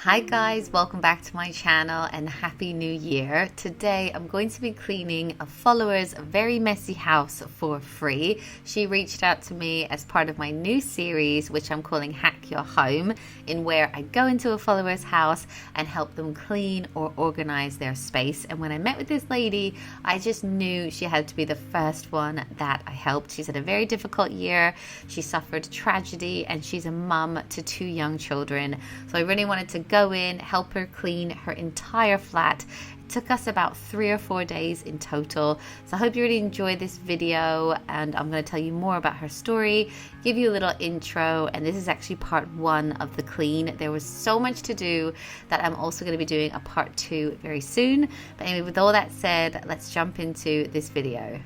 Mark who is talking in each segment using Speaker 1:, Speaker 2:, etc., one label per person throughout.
Speaker 1: Hi guys, welcome back to my channel and happy new year. Today I'm going to be cleaning a follower's very messy house for free. She reached out to me as part of my new series which I'm calling Hack Your Home, in where I go into a follower's house and help them clean or organize their space. And when I met with this lady, I just knew she had to be the first one that I helped. She's had a very difficult year. She suffered tragedy and she's a mum to 2 young children. So I really wanted to go in, help her clean her entire flat. It took us about 3 or 4 days in total. So I hope you really enjoyed this video, and I'm going to tell you more about her story, give you a little intro, and this is actually part 1 of the clean. There was so much to do that I'm also going to be doing a part 2 very soon. But anyway, with all that said, let's jump into this video.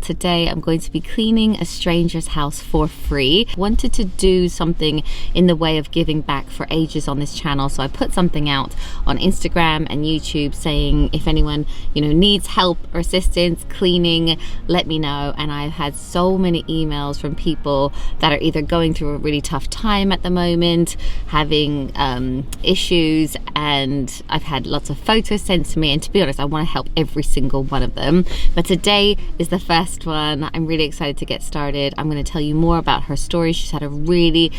Speaker 1: Today I'm going to be cleaning a stranger's house for free. I wanted to do something in the way of giving back for ages on this channel, so I put something out on Instagram and YouTube saying if anyone needs help or assistance cleaning, let me know. And I've had so many emails from people that are either going through a really tough time at the moment, having issues, and I've had lots of photos sent to me, and to be honest, I want to help every single one of them. But today is the first one. I'm really excited to get started. I'm going to tell you more about her story. She's had a really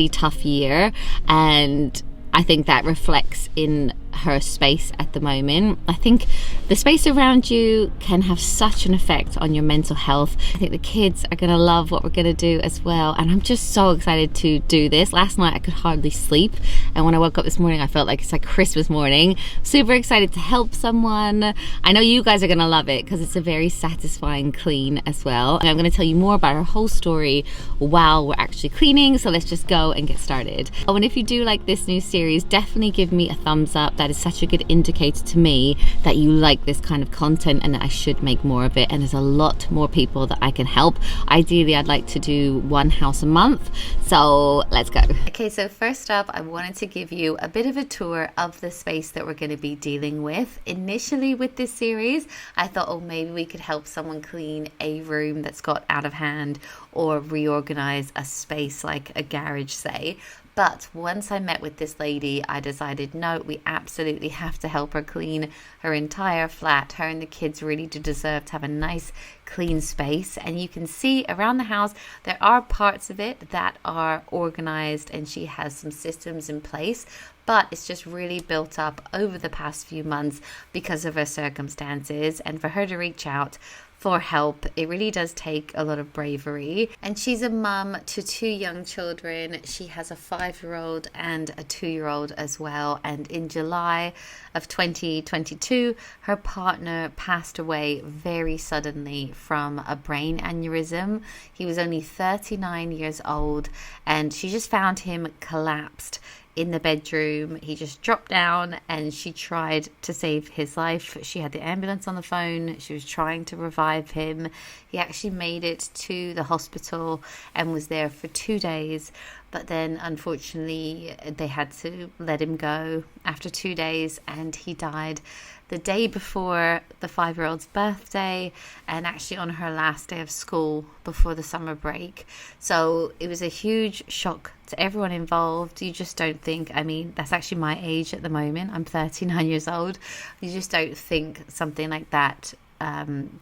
Speaker 1: tough year, and I think that reflects in her space at the moment. I think the space around you can have such an effect on your mental health. I think the kids are gonna love what we're gonna do as well, and I'm just so excited to do this. Last night I could hardly sleep, and when I woke up this morning I felt like it's like Christmas morning. Super excited to help someone. I know you guys are gonna love it because it's a very satisfying clean as well, and I'm gonna tell you more about her whole story while we're actually cleaning. So let's just go and get started. Oh, and if you do like this new series, definitely give me a thumbs up. That is such a good indicator to me that you like this kind of content and that I should make more of it. And there's a lot more people that I can help. Ideally, I'd like to do 1 house a month. So let's go. Okay, so first up, I wanted to give you a bit of a tour of the space that we're going to be dealing with. Initially with this series, I thought, oh, maybe we could help someone clean a room that's got out of hand or reorganize a space like a garage, say. But once I met with this lady, I decided, no, we absolutely have to help her clean her entire flat. Her and the kids really do deserve to have a nice, clean space. And you can see around the house, there are parts of it that are organized and she has some systems in place. But it's just really built up over the past few months because of her circumstances. And for her to reach out for help, it really does take a lot of bravery. And she's a mum to 2 young children. She has a 5-year-old and a 2-year-old as well. And in July of 2022, her partner passed away very suddenly from a brain aneurysm. He was only 39 years old, and she just found him collapsed in the bedroom. He just dropped down, and she tried to save his life. She had the ambulance on the phone. She was trying to revive him. He actually made it to the hospital and was there for 2 days. But then, unfortunately, they had to let him go after 2 days, and he died the day before the 5-year-old's birthday, and actually on her last day of school before the summer break. So it was a huge shock to everyone involved. You just don't think, I mean, that's actually my age at the moment. I'm 39 years old. You just don't think something like that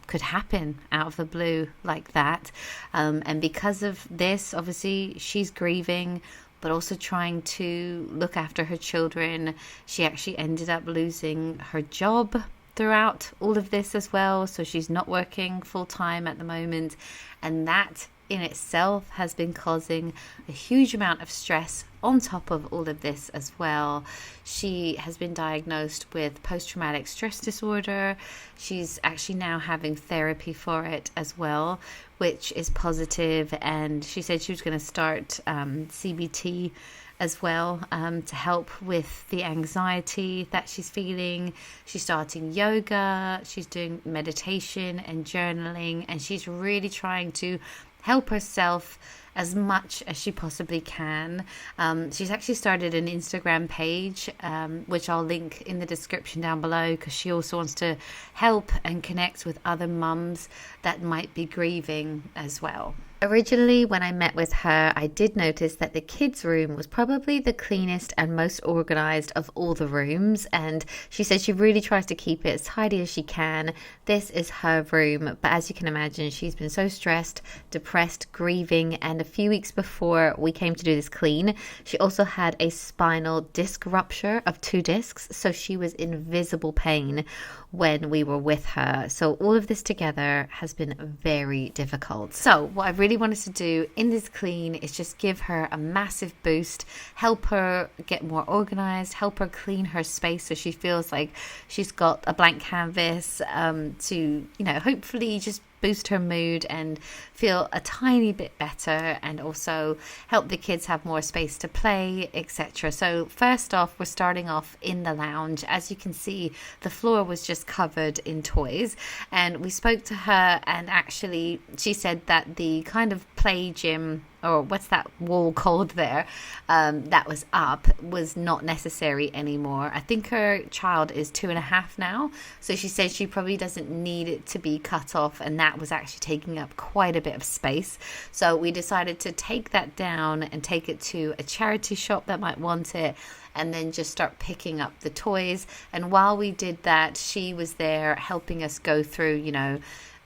Speaker 1: could happen out of the blue like that. And because of this, obviously, she's grieving, but also trying to look after her children. She actually ended up losing her job throughout all of this as well. So she's not working full time at the moment. And that in itself has been causing a huge amount of stress on top of all of this as well. She has been diagnosed with post-traumatic stress disorder. She's actually now having therapy for it as well, which is positive. And she said she was going to start CBT as well to help with the anxiety that she's feeling. She's starting yoga, she's doing meditation and journaling, and she's really trying to help herself as much as she possibly can. She's actually started an Instagram page, which I'll link in the description down below, because she also wants to help and connect with other mums that might be grieving as well. Originally, when I met with her, I did notice that the kids' room was probably the cleanest and most organized of all the rooms. And she said she really tries to keep it as tidy as she can. This is her room. But as you can imagine, she's been so stressed, depressed, grieving. And a few weeks before we came to do this clean, she also had a spinal disc rupture of 2 discs. So she was in visible pain when we were with her. So all of this together has been very difficult. So what I really wanted to do in this clean is just give her a massive boost, help her get more organized, help her clean her space so she feels like she's got a blank canvas, to, hopefully just boost her mood and feel a tiny bit better, and also help the kids have more space to play, etc. So first off, we're starting off in the lounge. As you can see, the floor was just covered in toys, and we spoke to her, and actually she said that the kind of play gym, or what's that wall called there, that was up, was not necessary anymore. I think her child is 2.5 now, so she said she probably doesn't need it to be cut off, and that was actually taking up quite a bit of space. So we decided to take that down and take it to a charity shop that might want it, and then just start picking up the toys. And while we did that, she was there helping us go through,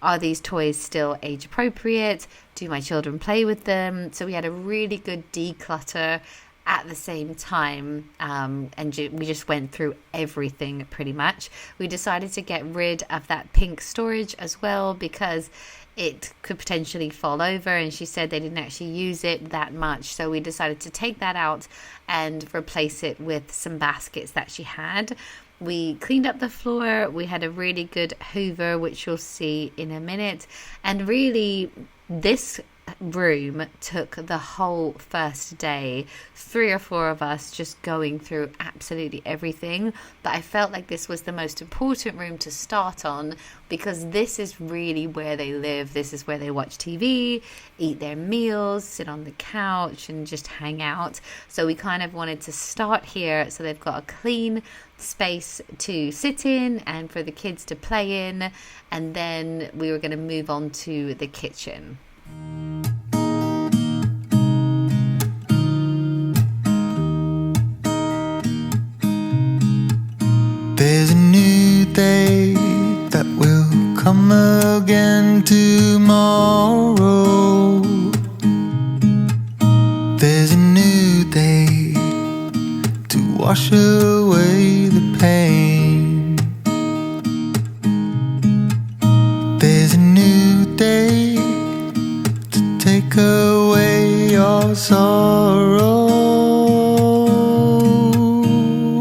Speaker 1: are these toys still age appropriate? Do my children play with them? So we had a really good declutter at the same time, and we just went through everything pretty much. We decided to get rid of that pink storage as well because it could potentially fall over, and she said they didn't actually use it that much. So we decided to take that out and replace it with some baskets that she had. We cleaned up the floor. We had a really good hoover, which you'll see in a minute. And really, this room took the whole first day, 3 or 4 of us just going through absolutely everything. But I felt like this was the most important room to start on, because this is really where they live. This is where they watch TV, eat their meals, sit on the couch and just hang out. So we kind of wanted to start here so they've got a clean space to sit in and for the kids to play in, and then we were going to move on to the kitchen.
Speaker 2: There's a new day that will come again tomorrow. There's a new day to wash away the pain. There's a new day to take away your sorrow,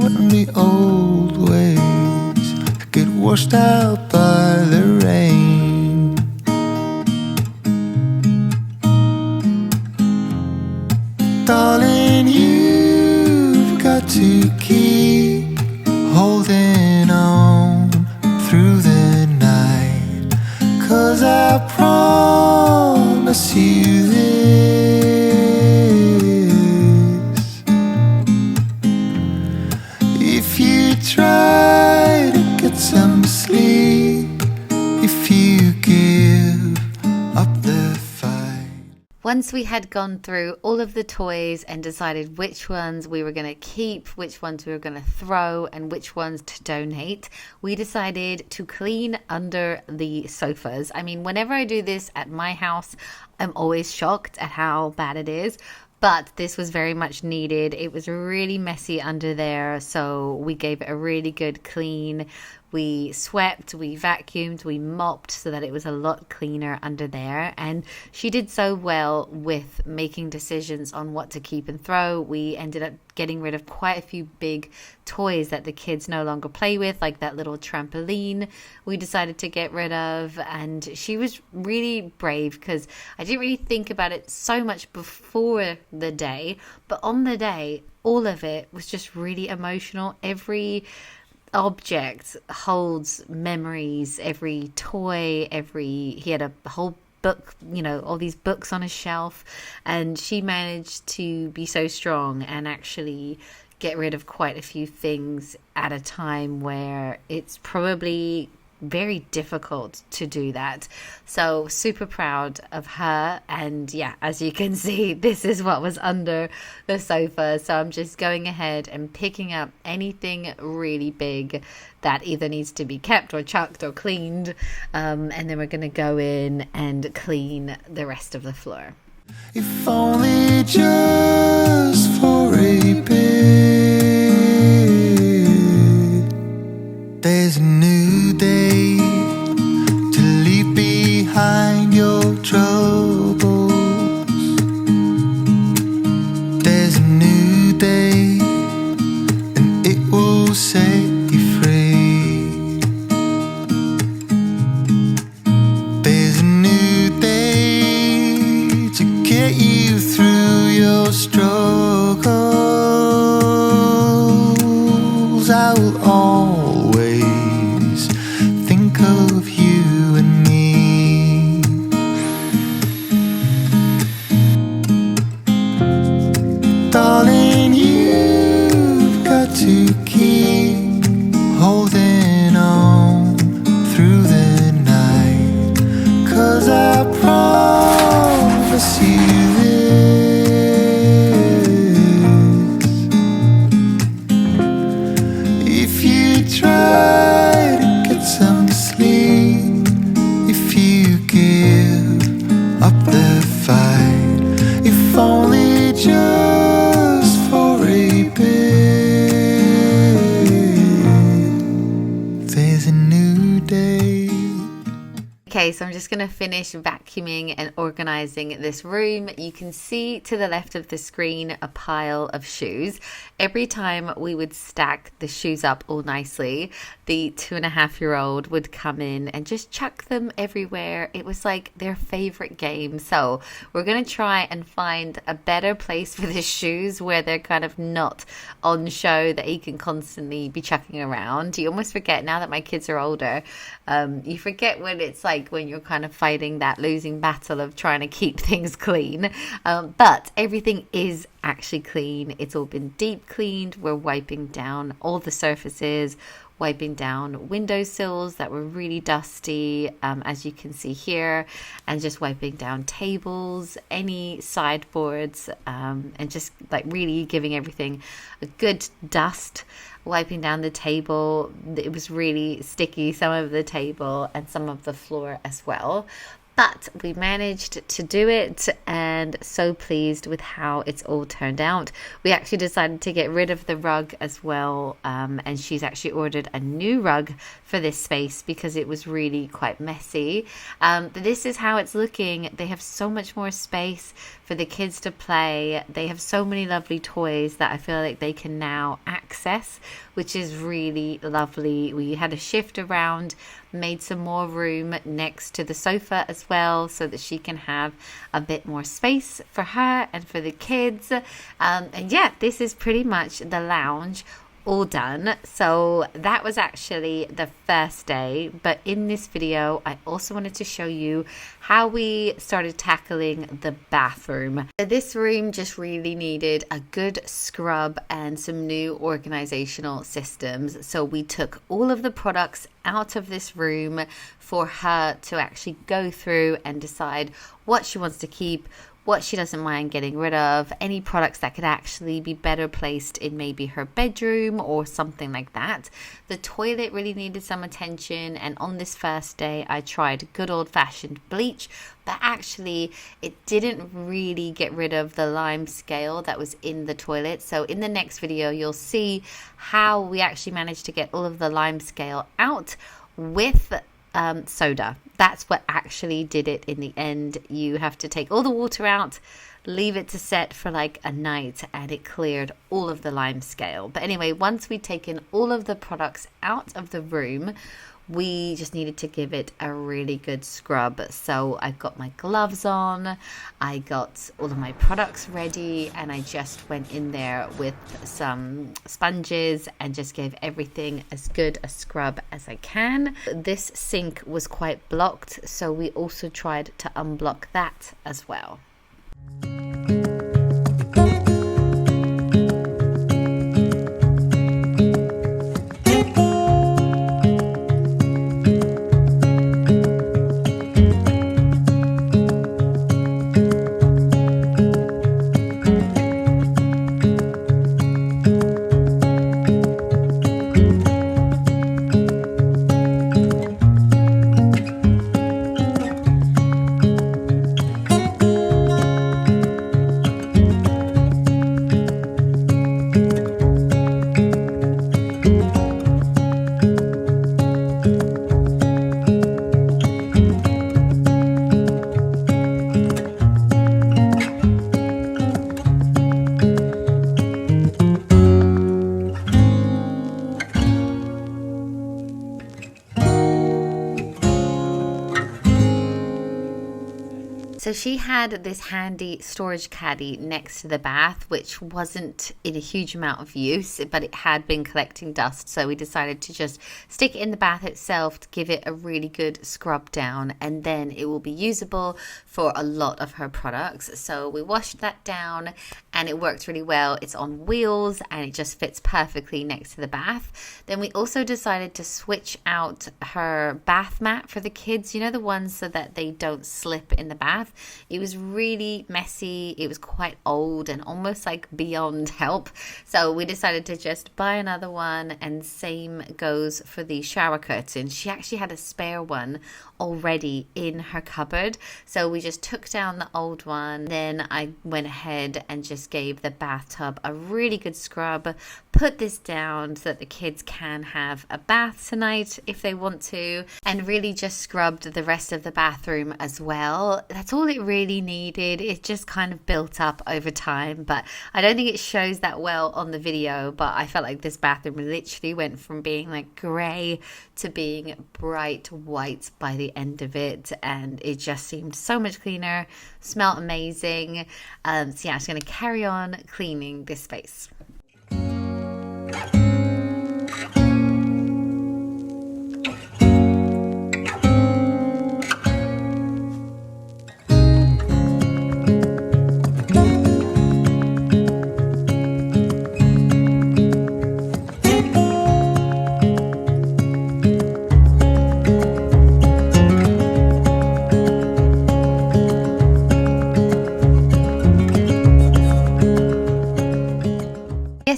Speaker 2: and the old ways get washed out by the rain. Darling, you've got to keep holding on through the night, 'cause I promise you this: if you try to get some sleep, if you give up the fight.
Speaker 1: Once we had gone through all of the toys and decided which ones we were going to keep, which ones we were going to throw, and which ones to donate, we decided to clean under the sofas. I mean, whenever I do this at my house, I'm always shocked at how bad it is. But this was very much needed. It was really messy under there, so we gave it a really good clean. We swept, we vacuumed, we mopped so that it was a lot cleaner under there. And she did so well with making decisions on what to keep and throw. We ended up getting rid of quite a few big toys that the kids no longer play with, like that little trampoline we decided to get rid of. And she was really brave, because I didn't really think about it so much before the day, but on the day, all of it was just really emotional. Every object holds memories, every toy, he had a whole book, all these books on a shelf, and she managed to be so strong and actually get rid of quite a few things at a time where it's probably very difficult to do that. So super proud of her. And yeah, as you can see, this is what was under the sofa. So I'm just going ahead and picking up anything really big that either needs to be kept or chucked or cleaned, and then we're going to go in and clean the rest of the floor.
Speaker 2: If only just for a bit. There's a new day to leave behind your troubles. There's a new day and it will set you free. There's a new day to get you through your struggles. I will always think of you and me. Darling, you've got to keep holding on through the night, 'cause I promise you this: if you try to get some sleep, if you give up the fight, if only just for a bit, there's a new day.
Speaker 1: Okay, so I'm just going to finish vacuuming and organizing this room. You can see to the left of the screen a pile of shoes. Every time we would stack the shoes up all nicely, the 2.5-year-old would come in and just chuck them everywhere. It was like their favorite game. So we're going to try and find a better place for the shoes where they're kind of not on show, that he can constantly be chucking around. You almost forget, now that my kids are older, you forget when it's like when you're kind of fighting that losing battle of trying to keep things clean. But everything is actually clean. It's all been deep cleaned. We're wiping down all the surfaces, wiping down windowsills that were really dusty, as you can see here, and just wiping down tables, any sideboards, and just like really giving everything a good dust. Wiping down the table, it was really sticky, some of the table and some of the floor as well. But we managed to do it, and so pleased with how it's all turned out. We actually decided to get rid of the rug as well, and she's actually ordered a new rug for this space because it was really quite messy. But this is how it's looking. They have so much more space for the kids to play. They have so many lovely toys that I feel like they can now access, which is really lovely. We had a shift around, made some more room next to the sofa as well, so that she can have a bit more space for her and for the kids. And yeah, this is pretty much the lounge all done. So that was actually the first day, but in this video I also wanted to show you how we started tackling the bathroom. This room just really needed a good scrub and some new organizational systems. So we took all of the products out of this room for her to actually go through and decide what she wants to keep, what she doesn't mind getting rid of, any products that could actually be better placed in maybe her bedroom or something like that. The toilet really needed some attention, and on this first day I tried good old-fashioned bleach, but actually it didn't really get rid of the lime scale that was in the toilet. So in the next video you'll see how we actually managed to get all of the lime scale out with soda. That's what actually did it in the end. You have to take all the water out, leave it to set for like a night, and it cleared all of the lime scale. But anyway, once we'd taken all of the products out of the room, we just needed to give it a really good scrub. So I've got my gloves on, I got all of my products ready, and I just went in there with some sponges and just gave everything as good a scrub as I can. This sink was quite blocked, so we also tried to unblock that as well. So she had this handy storage caddy next to the bath, which wasn't in a huge amount of use, but it had been collecting dust. So we decided to just stick it in the bath itself to give it a really good scrub down, and then it will be usable for a lot of her products. So we washed that down and it worked really well. It's on wheels and it just fits perfectly next to the bath. Then we also decided to switch out her bath mat for the kids, you know, the ones so that they don't slip in the bath. It was really messy. It was quite old and almost like beyond help. So we decided to just buy another one, and same goes for the shower curtain. She actually had a spare one already in her cupboard. So we just took down the old one. Then I went ahead and just gave the bathtub a really good scrub, put this down so that the kids can have a bath tonight if they want to, and really just scrubbed the rest of the bathroom as well. That's all it really needed. It just kind of built up over time, but I don't think it shows that well on the video. But I felt like this bathroom literally went from being like grey to being bright white by the end of it, and it just seemed so much cleaner, smelled amazing. So yeah, I'm just going to carry on cleaning this space.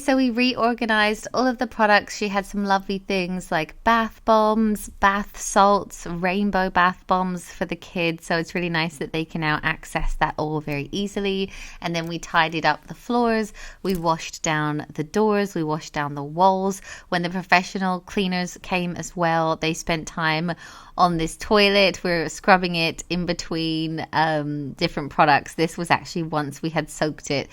Speaker 1: So we reorganized all of the products. She had some lovely things like bath bombs, bath salts, rainbow bath bombs for the kids. So it's really nice that they can now access that all very easily. And then we tidied up the floors. We washed down the doors. We washed down the walls. When the professional cleaners came as well, they spent time on this toilet. We're scrubbing it in between different products. This was actually once we had soaked it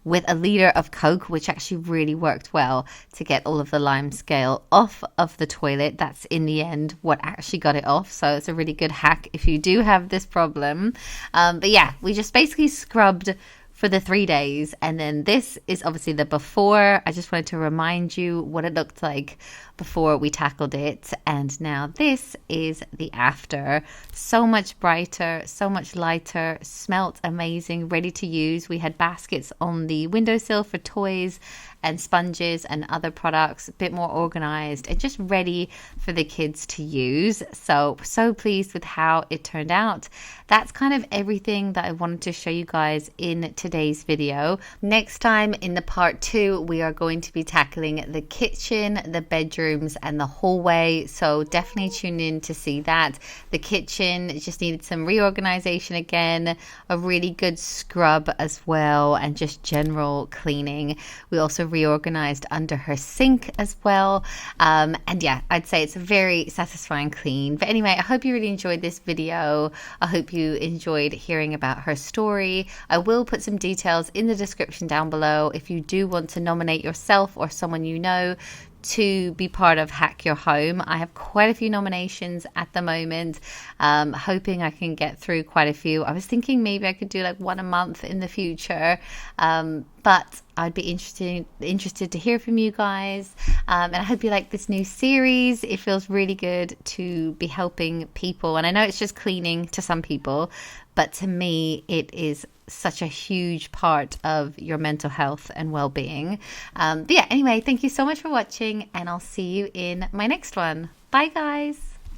Speaker 1: with a liter of Coke, which actually really worked well to get all of the lime scale off of the toilet. That's in the end what actually got it off. So it's a really good hack if you do have this problem. But yeah, we just basically scrubbed for the 3 days. And then this is obviously the before. I just wanted to remind you what it looked like before we tackled it. And now this is the after. So much brighter, so much lighter, smelt amazing, ready to use. We had baskets on the windowsill for toys and sponges and other products, a bit more organized and just ready for the kids to use. So pleased with how it turned out. That's kind of everything that I wanted to show you guys in today's video. Next time in the part 2, we are going to be tackling the kitchen, the bedrooms and the hallway. So definitely tune in to see that. The kitchen just needed some reorganization again, a really good scrub as well, and just general cleaning. We also reorganized under her sink as well. And yeah, I'd say it's a very satisfying clean. But anyway, I hope you really enjoyed this video. I hope you enjoyed hearing about her story. I will put some details in the description down below if you do want to nominate yourself or someone you know to be part of Hack Your Home. I have quite a few nominations at the moment, hoping I can get through quite a few. I was thinking maybe I could do like one a month in the future, but I'd be interested to hear from you guys, and I hope you like this new series. It feels really good to be helping people, and I know it's just cleaning to some people, but to me it is such a huge part of your mental health and well-being. But yeah, anyway, thank you so much for watching, and I'll see you in my next one. Bye guys.